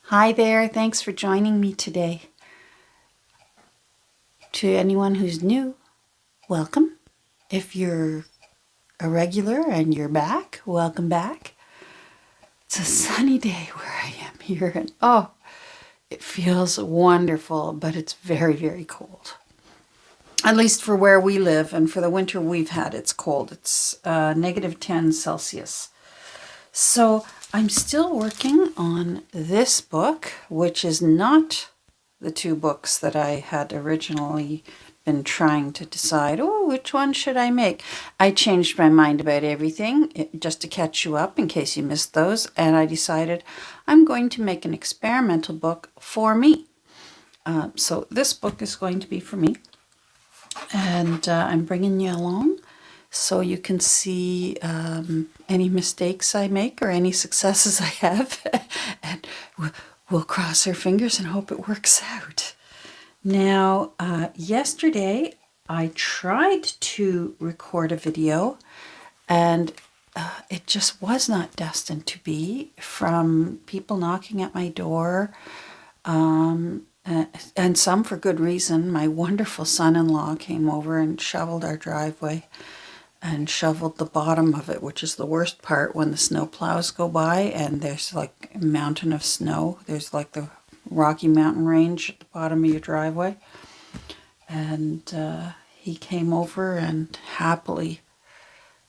Hi there, thanks for joining me today. To anyone who's new, welcome. If you're a regular and you're back, welcome back. It's a sunny day where I am here and it feels wonderful, but it's very, very cold. At least for where we live, and for the winter we've had, it's cold. It's -10 Celsius. So I'm still working on this book, which is not the two books that I had originally been trying to decide, which one should I make? I changed my mind about everything just to catch you up in case you missed those, and I decided I'm going to make an experimental book for me. So this book is going to be for me, and I'm bringing you along so you can see any mistakes I make or any successes I have, and we'll cross our fingers and hope it works out. Now, yesterday I tried to record a video, and it just was not destined to be, from people knocking at my door, and some for good reason. My wonderful son-in-law came over and shoveled our driveway and shoveled the bottom of it, which is the worst part when the snow plows go by and there's like a mountain of snow. There's like the Rocky Mountain range at the bottom of your driveway. And he came over and happily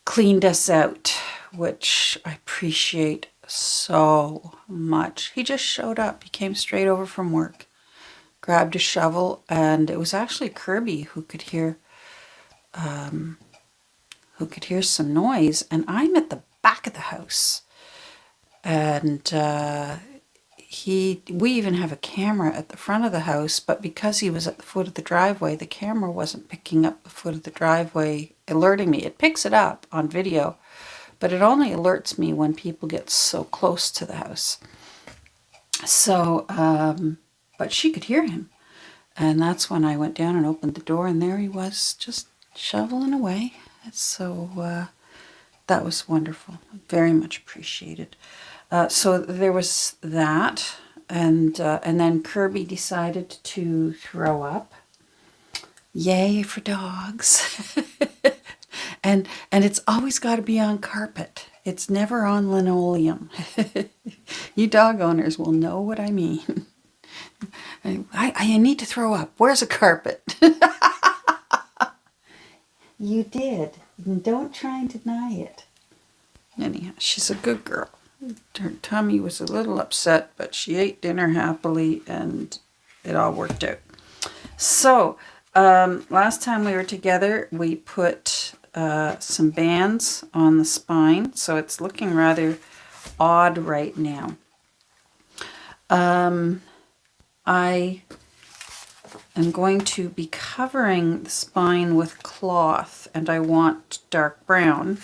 cleaned us out, which I appreciate so much. He just showed up. He came straight over from work, grabbed a shovel, and it was actually Kirby who could hear some noise, and I'm at the back of the house, and we even have a camera at the front of the house, but because he was at the foot of the driveway, the camera wasn't picking up the foot of the driveway, alerting me. It picks it up on video, but it only alerts me when people get so close to the house. So, but she could hear him, and that's when I went down and opened the door, and there he was, just shoveling away. So that was wonderful. Very much appreciated. So there was that, and then Kirby decided to throw up. Yay for dogs. and it's always got to be on carpet. It's never on linoleum. You dog owners will know what I mean. I need to throw up. Where's a carpet? You did. Don't try and deny it. Anyhow, she's a good girl. Her tummy was a little upset, but she ate dinner happily, and it all worked out. So, last time we were together, we put some bands on the spine, so it's looking rather odd right now. I am going to be covering the spine with cloth, and I want dark brown.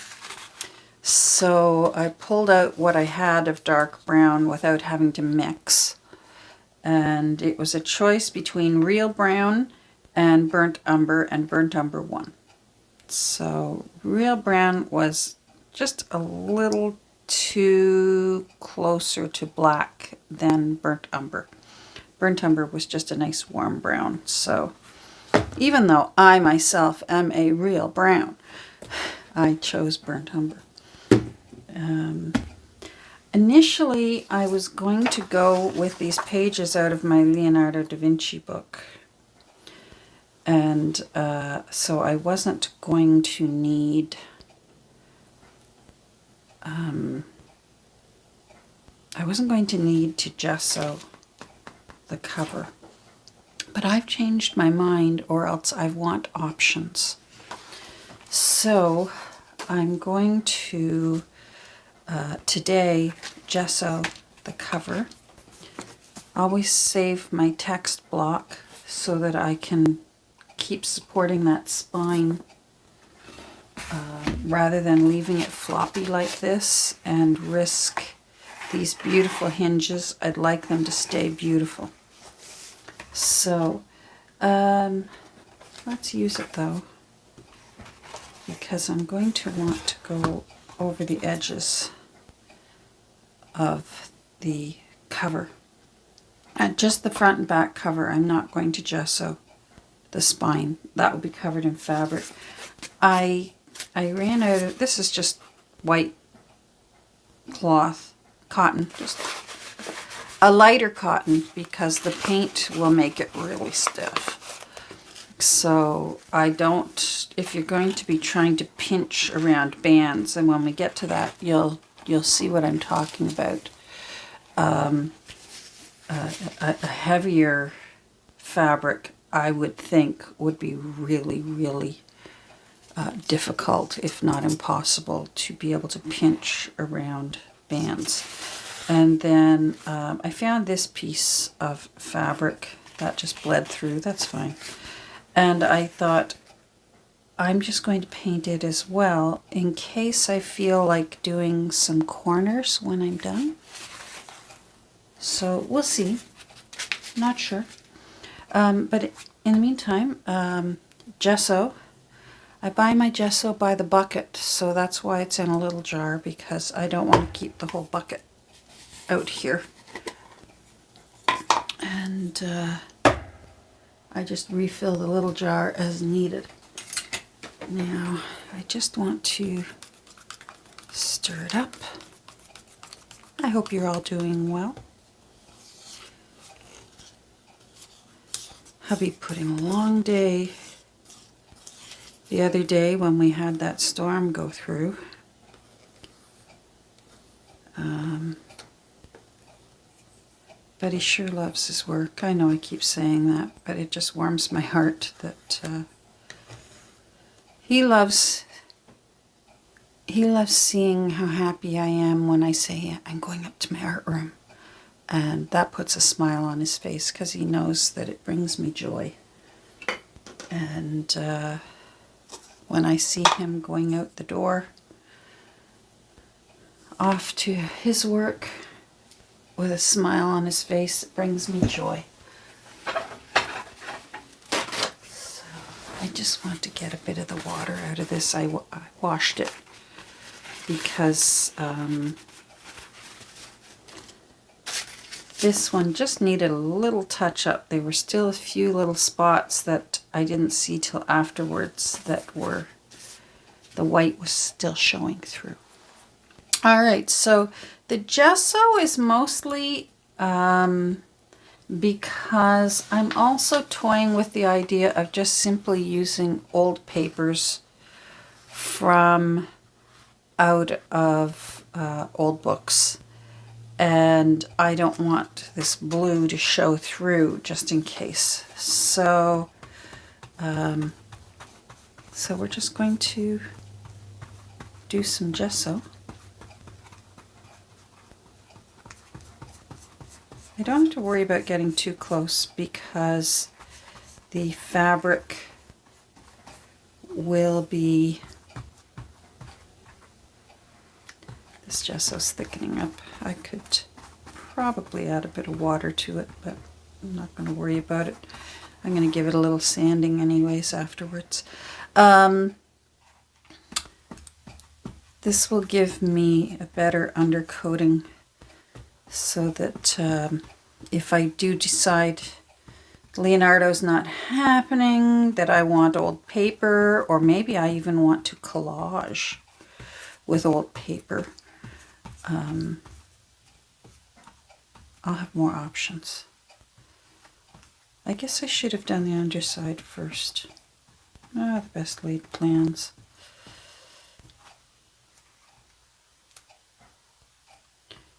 So I pulled out what I had of dark brown without having to mix. And it was a choice between real brown and burnt umber, and burnt umber won. So real brown was just a little too closer to black than burnt umber. Burnt umber was just a nice warm brown. So even though I myself am a real brown, I chose burnt umber. Initially, I was going to go with these pages out of my Leonardo da Vinci book. And so I wasn't going to need... I wasn't going to need to gesso the cover. But I've changed my mind, or else I want options. So I'm going to today gesso the cover. Always save my text block so that I can keep supporting that spine rather than leaving it floppy like this and risk these beautiful hinges. I'd like them to stay beautiful. So let's use it though, because I'm going to want to go over the edges of the cover. just the front and back cover. I'm not going to gesso the spine. That will be covered in fabric. I ran out of, this is just white cloth, cotton, just a lighter cotton because the paint will make it really stiff. So I don't, if you're going to be trying to pinch around bands, and when we get to that, you'll see what I'm talking about. A heavier fabric, I would think, would be really, really difficult, if not impossible, to be able to pinch around bands. And then I found this piece of fabric that just bled through. That's fine. And I thought, I'm just going to paint it as well in case I feel like doing some corners when I'm done. So we'll see. Not sure. But in the meantime, gesso. I buy my gesso by the bucket, so that's why it's in a little jar, because I don't want to keep the whole bucket out here. And I just refill the little jar as needed. Now, I just want to stir it up. I hope you're all doing well. Hubby put in a long day the other day when we had that storm go through. But he sure loves his work. I know I keep saying that, but it just warms my heart that he loves seeing how happy I am when I say I'm going up to my art room. And that puts a smile on his face because he knows that it brings me joy. And when I see him going out the door, off to his work, with a smile on his face, it brings me joy. So I just want to get a bit of the water out of this. I washed it because this one just needed a little touch up. There were still a few little spots that I didn't see till afterwards that were, the white was still showing through. All right, so the gesso is mostly because I'm also toying with the idea of just simply using old papers from out of old books. And I don't want this blue to show through just in case. So, so we're just going to do some gesso. I don't have to worry about getting too close because the fabric will be, this gesso's thickening up. I could probably add a bit of water to it, but I'm not going to worry about it. I'm going to give it a little sanding anyways afterwards. This will give me a better undercoating so that if I do decide Leonardo's not happening, that I want old paper, or maybe I even want to collage with old paper, I'll have more options. I guess I should have done the underside first. The best laid plans.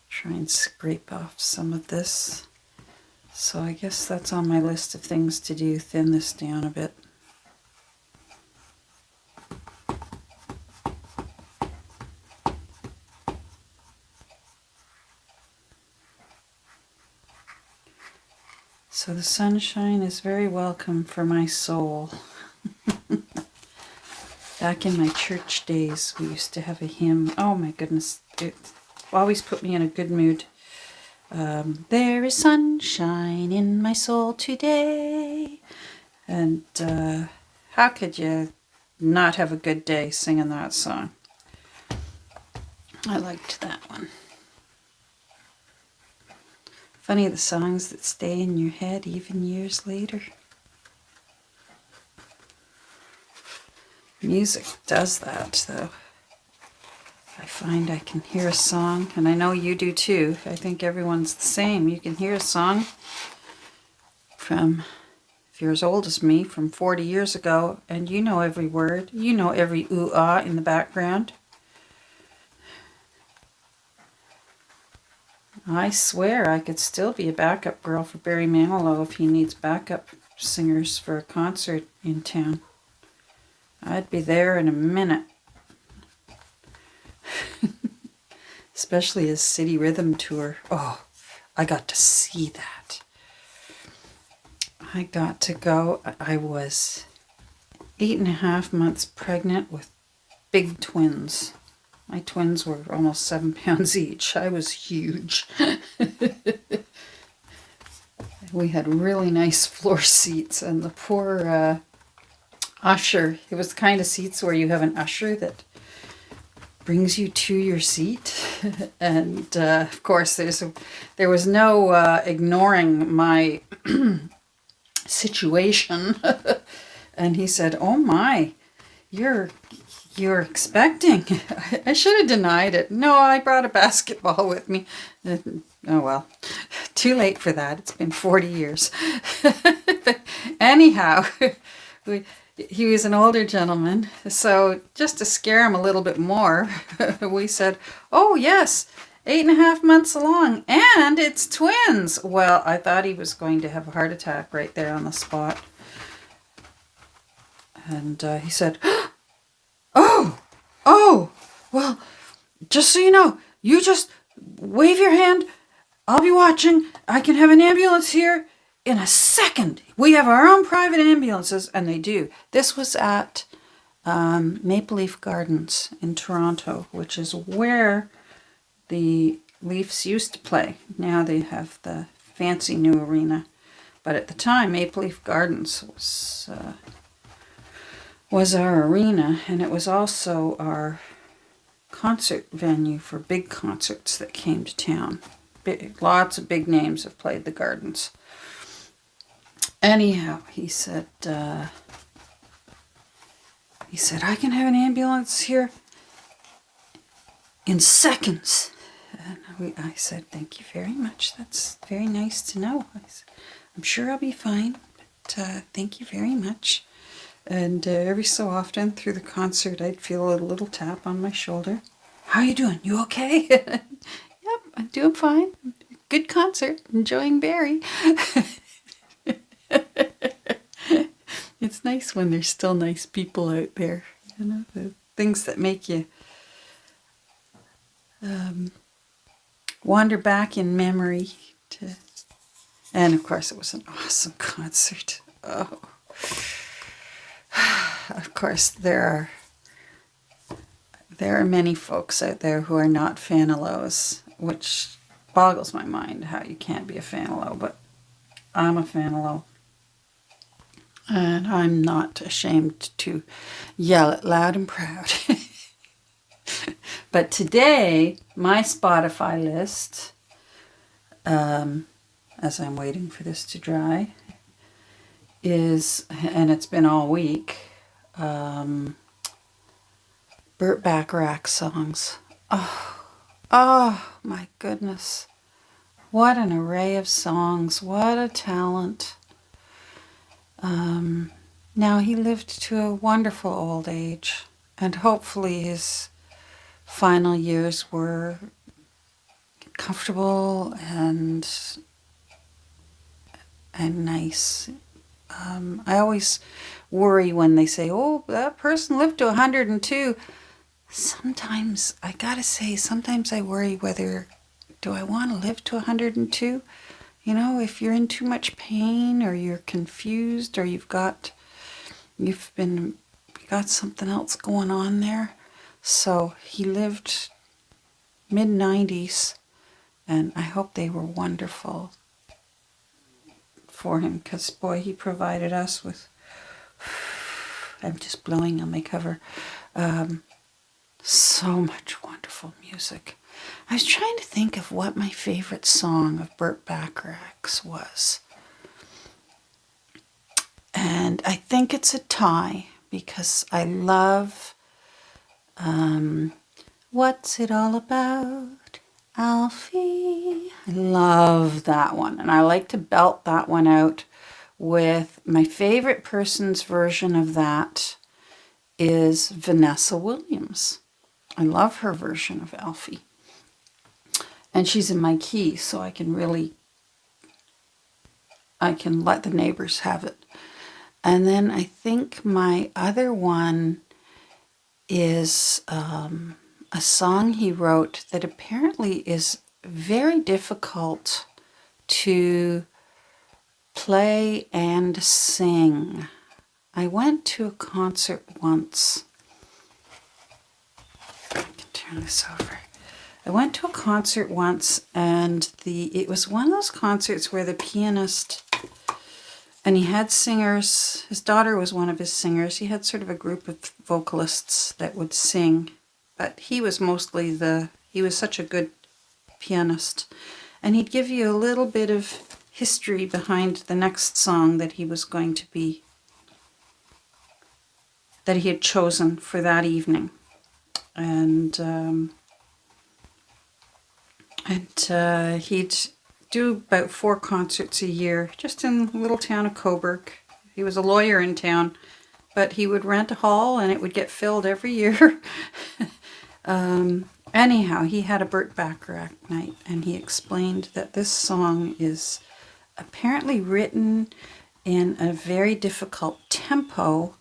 Try and scrape off some of this. So I guess that's on my list of things to do, thin this down a bit. So the sunshine is very welcome for my soul. Back in my church days, we used to have a hymn. Oh my goodness, it always put me in a good mood. There is sunshine in my soul today. And how could you not have a good day singing that song? I liked that one. Funny the songs that stay in your head even years later. Music does that, though. I find I can hear a song, and I know you do too. I think everyone's the same. You can hear a song from, if you're as old as me, from 40 years ago, and you know every word. You know every ooh-ah in the background. I swear I could still be a backup girl for Barry Manilow if he needs backup singers for a concert in town. I'd be there in a minute. Especially his City Rhythm Tour. Oh, I got to see that. I got to go. I was 8.5 months pregnant with big twins. My twins were almost 7 pounds each. I was huge. We had really nice floor seats, and the poor usher, it was the kind of seats where you have an usher that brings you to your seat. And of course, there was no ignoring my situation. And he said, "Oh my, you're expecting." I should have denied it. No, I brought a basketball with me. Oh well, too late for that. It's been 40 years. But anyhow, he was an older gentleman, so just to scare him a little bit more, we said, "Oh yes, 8.5 months along, and it's twins." Well, I thought he was going to have a heart attack right there on the spot. And he said, Oh, well, just so you know, you just wave your hand. I'll be watching. I can have an ambulance here in a second. We have our own private ambulances, and they do. This was at Maple Leaf Gardens in Toronto, which is where the Leafs used to play. Now they have the fancy new arena. But at the time, Maple Leaf Gardens was our arena, and it was also our concert venue for big concerts that came to town. Lots of big names have played the Gardens. Anyhow, he said, I can have an ambulance here in seconds. And I said, "Thank you very much. That's very nice to know." I said, "I'm sure I'll be fine, but thank you very much." And every so often through the concert, I'd feel a little tap on my shoulder. "How you doing? You okay?" "Yep, I'm doing fine. Good concert. Enjoying Barry." It's nice when there's still nice people out there. You know, the things that make you wander back in memory. And of course, it was an awesome concert. Oh. Of course, there are many folks out there who are not Fanilows, which boggles my mind how you can't be a Fanilo, but I'm a Fanilo. And I'm not ashamed to yell it loud and proud. But today, my Spotify list, as I'm waiting for this to dry, is, and it's been all week, Burt Bacharach songs. Oh my goodness. What an array of songs. What a talent. Now he lived to a wonderful old age, and hopefully his final years were comfortable and nice. I always worry when they say, "Oh, that person lived to 102. Sometimes, I gotta say, sometimes I worry whether, do I want to live to 102? You know, if you're in too much pain, or you're confused, or you've got something else going on there." So he lived mid-90s, and I hope they were wonderful for him, because boy, he provided us with, I'm just blowing on my cover, so much wonderful music. I was trying to think of what my favorite song of Burt Bacharach's was. And I think it's a tie because I love What's It All About, Alfie? I love that one. And I like to belt that one out with my favorite person's version of that is Vanessa Williams. I love her version of Alfie. And she's in my key, so I can let the neighbors have it. And then I think my other one is a song he wrote that apparently is very difficult to play and sing. I went to a concert once. I can turn this over. I went to a concert once, and it was one of those concerts where the pianist, and he had singers, his daughter was one of his singers. He had sort of a group of vocalists that would sing, but he was mostly he was such a good pianist. And he'd give you a little bit of history behind the next song that he was going to be, that he had chosen for that evening. And he'd do about 4 concerts a year, just in the little town of Coburg. He was a lawyer in town, but he would rent a hall and it would get filled every year. Anyhow, he had a Burt Bacharach night, and he explained that this song is apparently written in a very difficult tempo,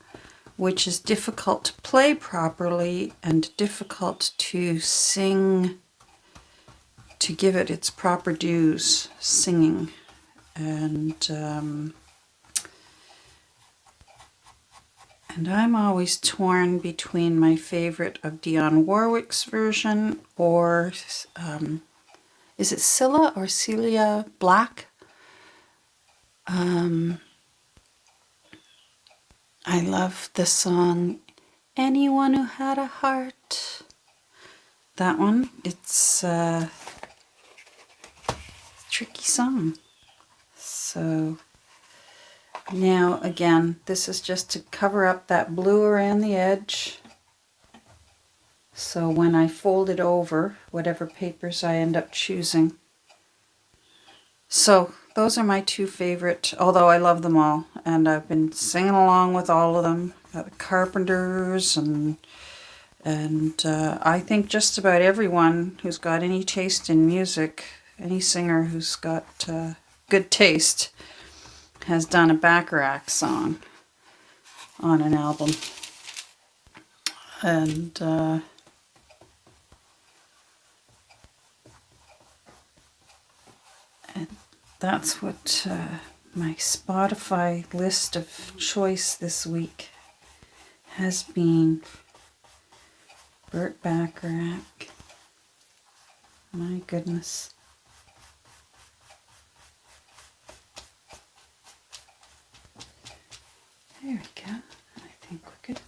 which is difficult to play properly and difficult to sing, to give it its proper dues, singing. And I'm always torn between my favorite of Dionne Warwick's version or, is it Cilla or Celia Black? I love the song, Anyone Who Had a Heart. That one, it's a tricky song. So now again, this is just to cover up that blue around the edge. So when I fold it over, whatever papers I end up choosing. So those are my 2 favorite, although I love them all. And I've been singing along with all of them. The Carpenters and I think just about everyone who's got any taste in music, any singer who's got good taste, has done a Bacharach song on an album. And that's what my Spotify list of choice this week has been. Burt Bacharach. My goodness. There we go. I think we're good.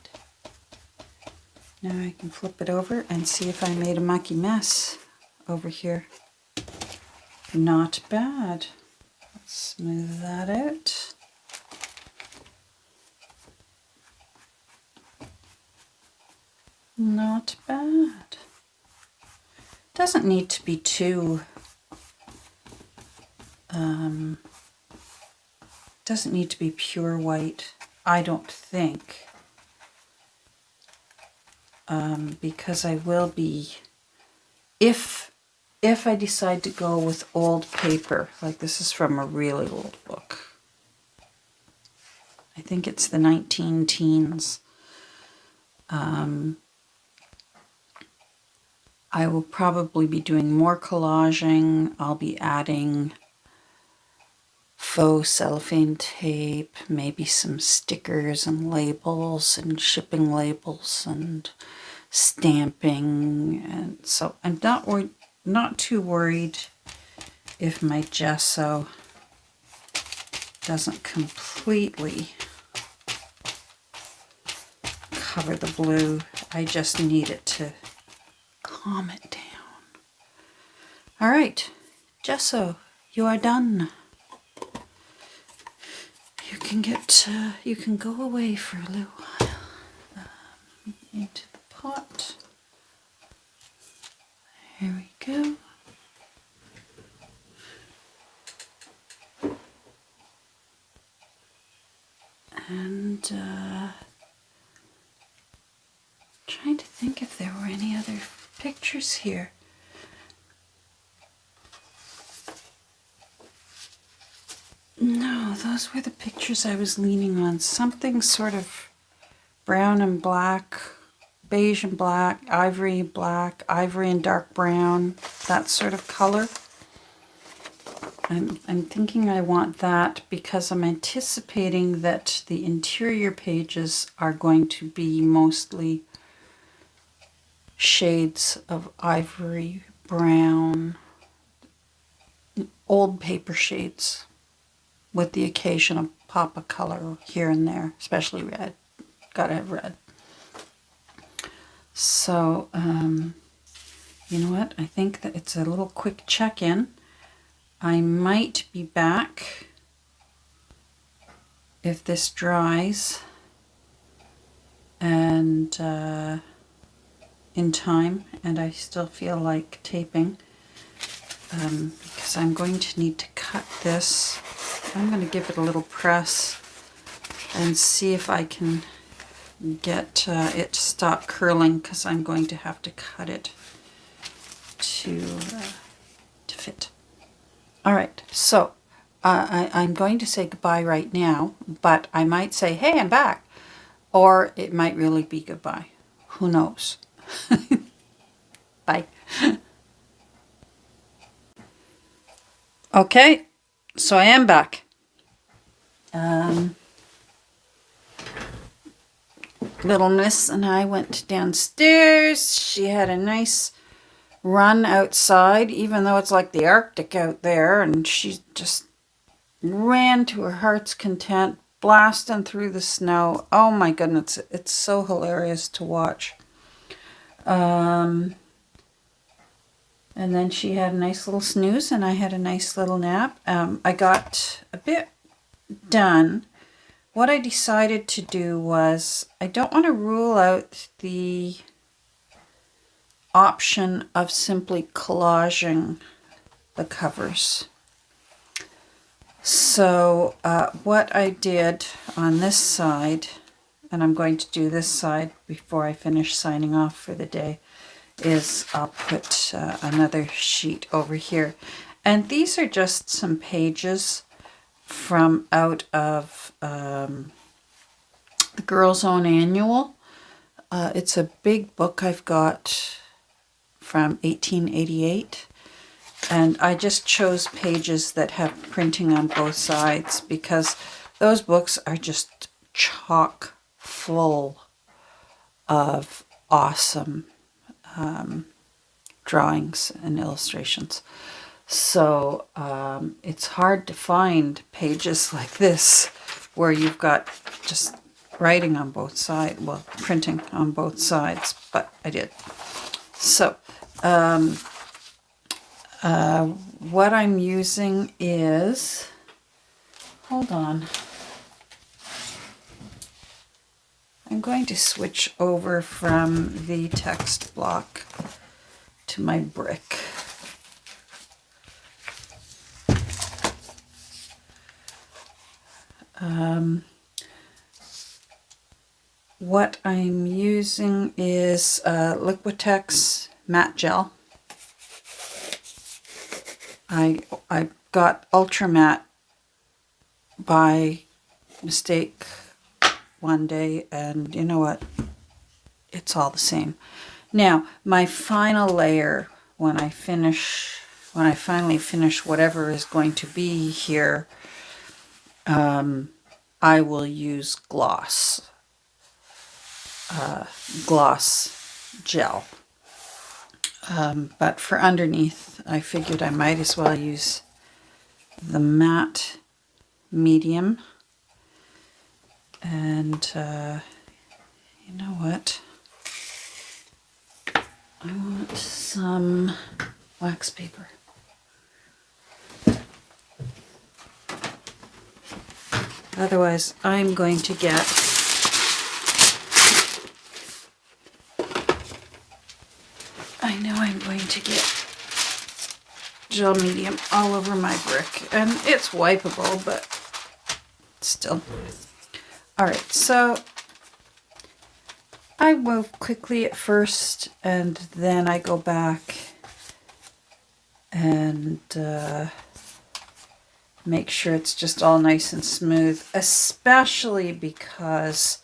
Now I can flip it over and see if I made a mucky mess over here. Not bad. Let's smooth that out. Not bad. Doesn't need to be too doesn't need to be pure white, I don't think, because I will be, if I decide to go with old paper, like this is from a really old book. I think it's the 19 teens. I will probably be doing more collaging. I'll be adding faux cellophane tape, maybe some stickers and labels and shipping labels and stamping. And so I'm not too worried if my gesso doesn't completely cover the blue. I just need it to calm it down. All right, gesso, you are done. You can go away for a little while into the pot. Here we go. And trying to think if there were any other pictures here. No, those were the pictures I was leaning on. Something sort of brown and black, beige and black, ivory and dark brown, that sort of color. I'm thinking I want that because I'm anticipating that the interior pages are going to be mostly shades of ivory, brown, old paper shades with the occasional pop of color here and there, especially red. Gotta have red. So, you know what? I think that it's a little quick check-in. I might be back if this dries and in time and I still feel like taping, because I'm going to need to cut this. I'm going to give it a little press and see if I can get it to stop curling, because I'm going to have to cut it to fit. All right, so I'm going to say goodbye right now, but I might say, hey, I'm back. Or it might really be goodbye. Who knows? Bye. Okay, so I am back. Little Miss and I went downstairs. She had a nice run outside, even though it's like the Arctic out there, and she just ran to her heart's content, blasting through the snow. Oh my goodness, it's so hilarious to watch. And then she had a nice little snooze and I had a nice little nap. I got a bit done. What I decided to do was, I don't want to rule out the option of simply collaging the covers. So what I did on this side, and I'm going to do this side before I finish signing off for the day, is I'll put another sheet over here. And these are just some pages from out of the Girls' Own Annual. It's a big book I've got from 1888. And I just chose pages that have printing on both sides because those books are just chock full of awesome drawings and illustrations. So it's hard to find pages like this where you've got just writing on both sides, well, printing on both sides, but I did. So what I'm using is, hold on, I'm going to switch over from the text block to my brick. What I'm using is Liquitex matte gel. I got Ultra Matte by mistake one day, and you know what? It's all the same. Now, my final layer, when I finally finish whatever is going to be here, I will use gloss gel. But for underneath, I figured I might as well use the matte medium. And you know what? I want some wax paper. Otherwise, I'm going to get gel medium all over my brick, and it's wipeable, but still. All right, so I move quickly at first, and then I go back and make sure it's just all nice and smooth, especially because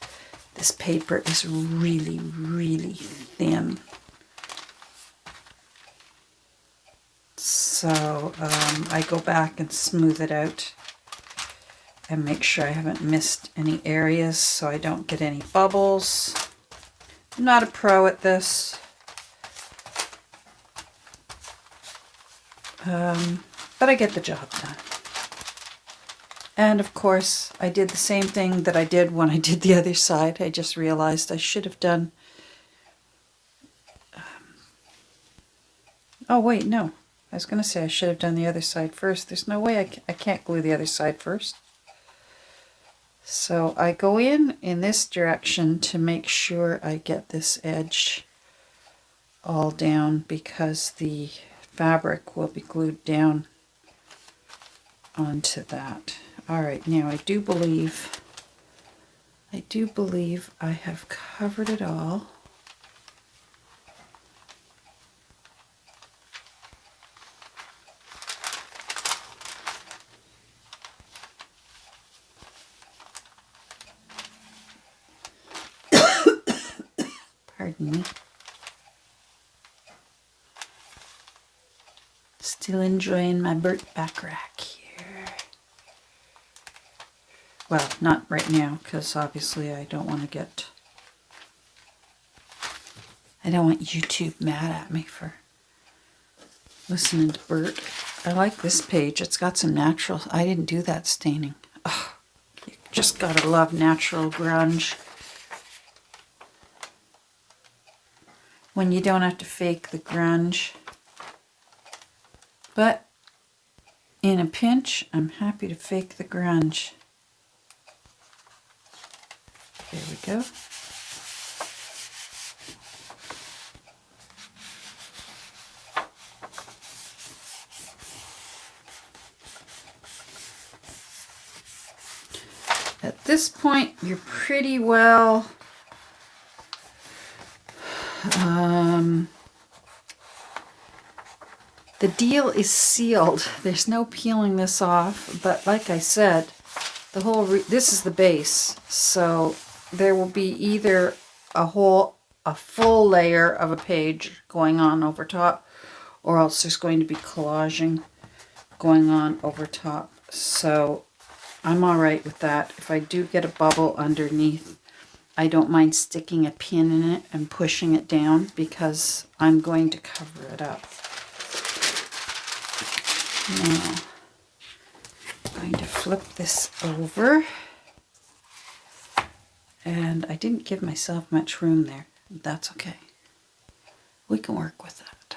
this paper is really, really thin. So I go back and smooth it out and make sure I haven't missed any areas so I don't get any bubbles. I'm not a pro at this, but I get the job done. And of course, I did the same thing that I did when I did the other side. I just realized I should have done... oh wait, no. I was going to say I should have done the other side first. There's no way I can't glue the other side first. So I go in this direction to make sure I get this edge all down, because the fabric will be glued down onto that. All right, now I do believe I have covered it all. Pardon me. Still enjoying my burnt back rack here. Well, not right now, because obviously I don't want YouTube mad at me for listening to Bert. I like this page. It's got some natural... I didn't do that staining. Oh, you just gotta love natural grunge. When you don't have to fake the grunge. But in a pinch, I'm happy to fake the grunge. There we go. At this point, you're pretty well the deal is sealed. There's no peeling this off, but like I said, the whole this is the base, so there will be either a full layer of a page going on over top, or else there's going to be collaging going on over top. So I'm all right with that. If I do get a bubble underneath, I don't mind sticking a pin in it and pushing it down, because I'm going to cover it up. Now, I'm going to flip this over. And I didn't give myself much room there. That's okay. We can work with that.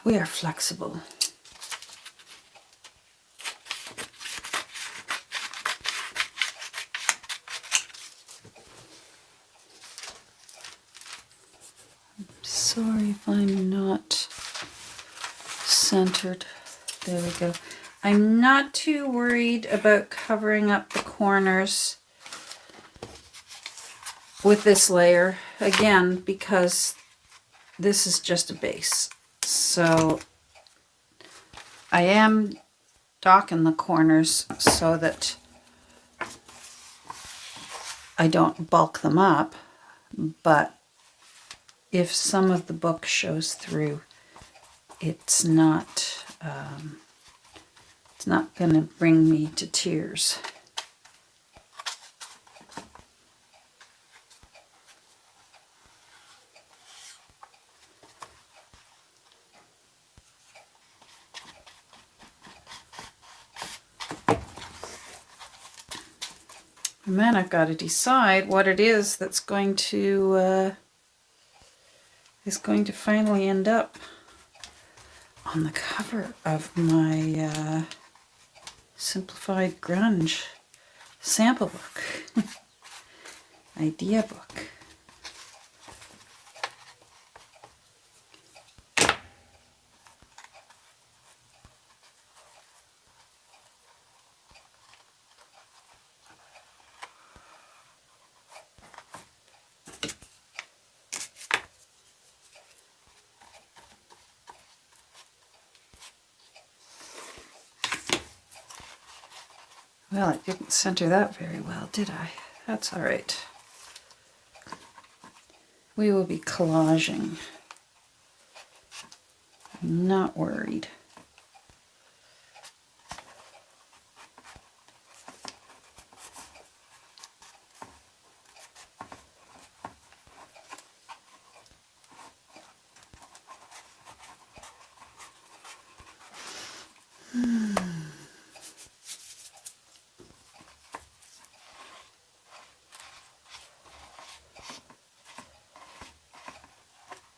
We are flexible. Sorry if I'm not centered. There we go. I'm not too worried about covering up the corners with this layer, again, because this is just a base. So I am docking the corners so that I don't bulk them up, but if some of the book shows through, it's not going to bring me to tears. And then I've got to decide what it is that's going to finally end up on the cover of my Simplified Grunge sample book. Idea book. Well, I didn't center that very well, did I? That's all right. We will be collaging. I'm not worried.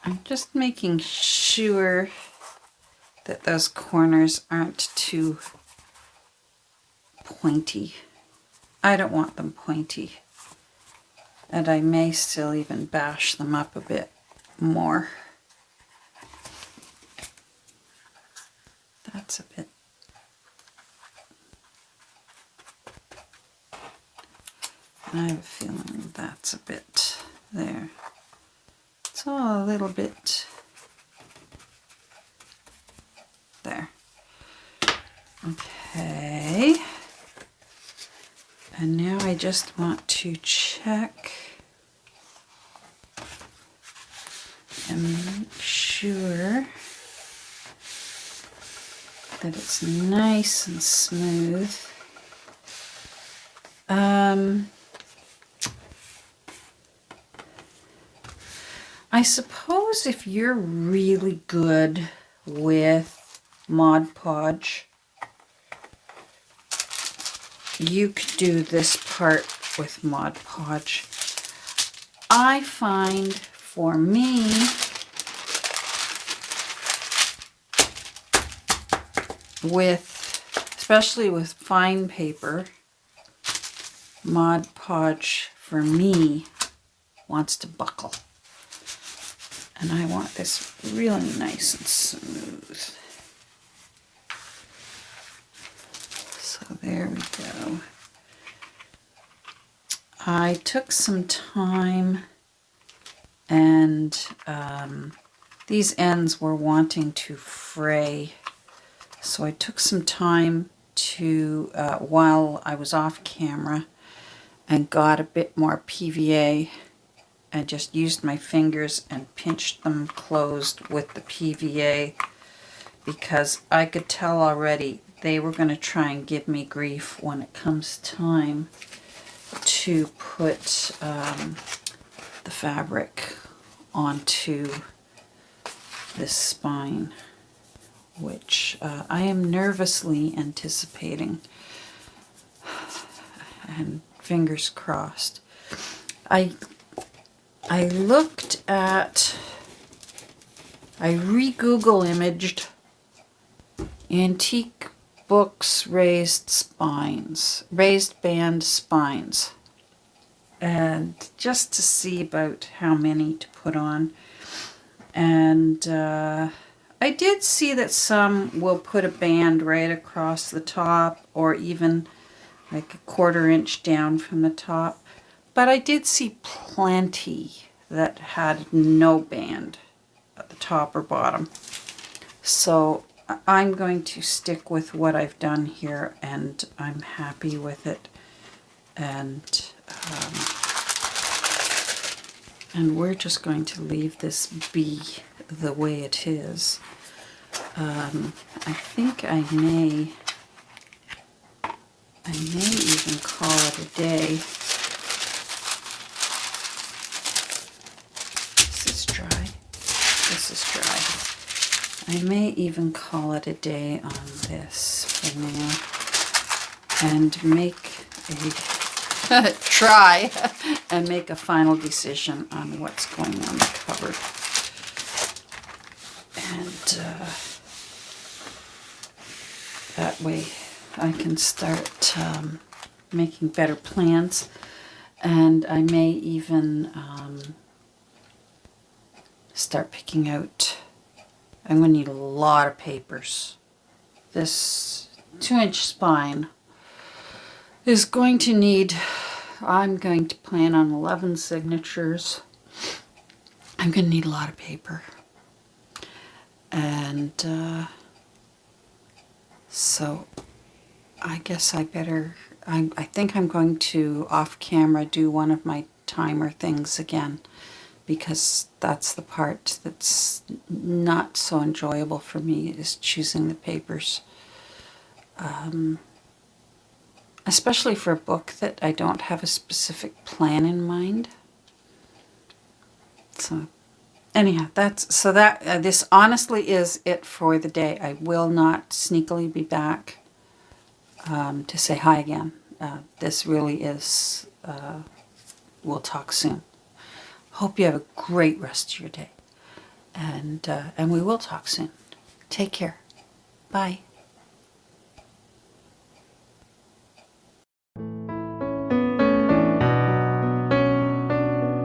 I'm just making sure that those corners aren't too pointy. I don't want them pointy. And I may still even bash them up a bit more. That's a bit. And I have a feeling that's a bit there. It's all a little bit there. Okay. And now I just want to check and make sure that it's nice and smooth. I suppose if you're really good with Mod Podge, you could do this part with Mod Podge. I find for me, especially with fine paper, Mod Podge for me wants to buckle. And I want this really nice and smooth. So there we go. I took some time, and these ends were wanting to fray. So I took some time to, while I was off camera, and got a bit more PVA. I just used my fingers and pinched them closed with the PVA because I could tell already they were going to try and give me grief when it comes time to put the fabric onto this spine, which I am nervously anticipating, and fingers crossed. I looked at, I re-Google imaged Antique Books raised band spines, and just to see about how many to put on. And I did see that some will put a band right across the top, or even like a 1/4 inch down from the top. But I did see plenty that had no band at the top or bottom. So I'm going to stick with what I've done here, and I'm happy with it. And we're just going to leave this be the way it is. I think I may even call it a day. This is dry. I may even call it a day on this for now, and make a try and make a final decision on what's going on the cover. And that way I can start making better plans. And I may even start picking out, I'm going to need a lot of papers. This 2-inch spine is going to need, I'm going to plan on 11 signatures. I'm going to need a lot of paper. And so I guess I better, I think I'm going to off camera do one of my timer things again, because that's the part that's not so enjoyable for me, is choosing the papers. Especially for a book that I don't have a specific plan in mind. So anyhow, this honestly is it for the day. I will not sneakily be back to say hi again. This really is, we'll talk soon. Hope you have a great rest of your day. And we will talk soon. Take care. Bye.